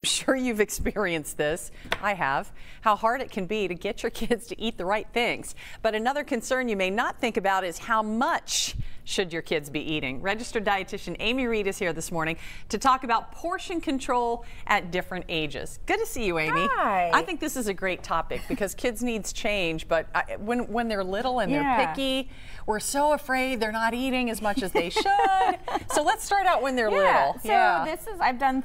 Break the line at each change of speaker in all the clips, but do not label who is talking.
Sure, you've experienced this. I have. How hard it can be to get your kids to eat the right things. But another concern you may not think about is how much should your kids be eating. Registered dietitian Amy Reed is here this morning to talk about portion control at different ages. Good to see you, Amy.
Hi.
I think this is a great topic because kids' needs change, but when they're little and they're picky, we're so afraid they're not eating as much as they should. So let's start out when they're little.
So this is, I've done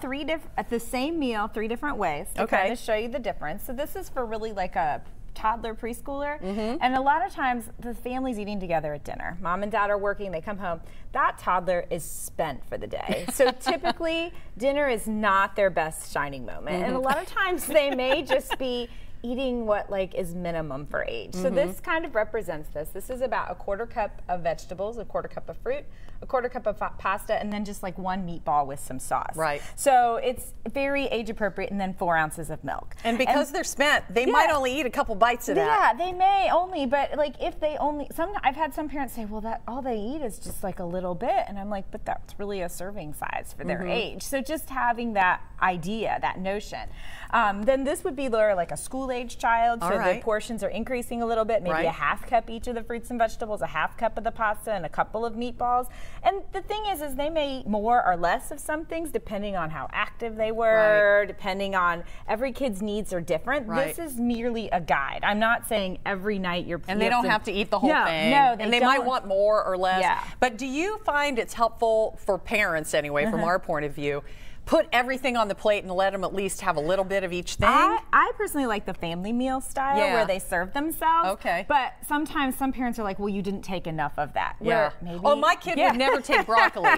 at the same meal, 3 different ways to kind of show you the difference. So this is for really like a toddler, preschooler, and a lot of times the family's eating together at dinner. Mom and dad are working, they come home. That toddler is spent for the day. So typically dinner is not their best shining moment. And a lot of times they may just be eating what is minimum for age. So this kind of represents this. This is about a 1/4 cup of vegetables, a 1/4 cup of fruit, a 1/4 cup of pasta, and then just like 1 meatball with some sauce.
Right.
So it's very age appropriate, and then 4 ounces of milk.
And because they're spent, they might only eat a couple bites of that.
Yeah, they may only, but like if they only, I've had some parents say, well, that all they eat is just like a little bit, and I'm like, but that's really a serving size for their age. So just having that idea, that notion. Then this would be like a school-age child, so the portions are increasing a little bit, maybe a 1/2 cup each of the fruits and vegetables, a 1/2 cup of the pasta, and a couple of meatballs. And the thing is they may eat more or less of some things depending on how active they were, depending on, every kid's needs are different. This is merely a guide. I'm not saying every night
and they don't have to eat the whole thing.
No,
and they might want more or less. But do you find it's helpful for parents anyway, from our point of view, put everything on the plate and let them at least have a little bit of each thing?
I personally like the family meal style where they serve themselves. But sometimes some parents are like, well, you didn't take enough of that. Maybe,
oh, my kid would never take broccoli.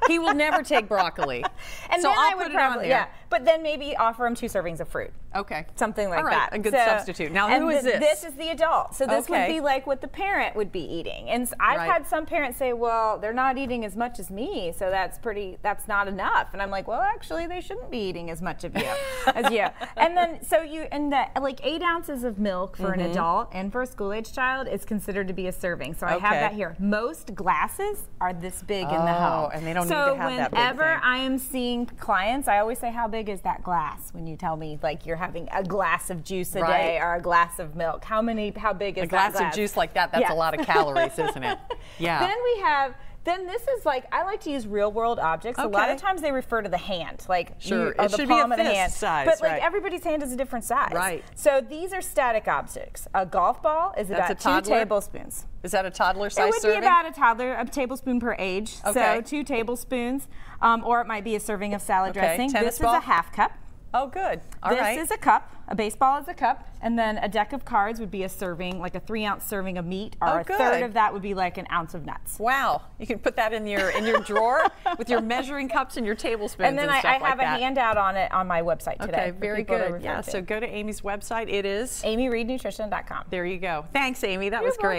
He will never take broccoli.
And
so
then
I'll put it on there.
But then maybe offer them 2 servings of fruit. Something like that.
A good substitute. Now, who is this?
This is the adult. So this would be like what the parent would be eating. And I've had some parents say, well, they're not eating as much as me, so that's not enough. And I'm like, well, actually, they shouldn't be eating as much of you as you. And then, like 8 ounces of milk for an adult and for a school-age child is considered to be a serving. So I have that here. Most glasses are this big in the home.
And they don't need to have that big
whenever
thing.
I am seeing clients, I always say, how big is that glass? When you tell me like you're having a glass of juice a day or a glass of milk, how big is that glass?
A glass of juice like that, that's a lot of calories, isn't it?
Then this is like, I like to use real world objects. A lot of times they refer to the hand, like
it
the
should
palm
be a
of the hand.
size,
but like everybody's hand is a different size. So these are static objects. A golf ball is about 2 tablespoons.
Is that a toddler size
serving? It would be about a tablespoon per age. So 2 tablespoons, or it might be a serving of salad dressing. This is a 1/2 cup.
Oh, good.
This is a cup. A baseball is a cup, and then a deck of cards would be a serving, like a 3-ounce serving of meat, or a third of that would be like an ounce of nuts.
Wow, you can put that in your drawer with your measuring cups and your tablespoons.
And then I have a handout on it on my website today.
Okay, very good. Yeah, so go to Amy's website. It is
amyreednutrition.com.
There you go. Thanks, Amy. That was great.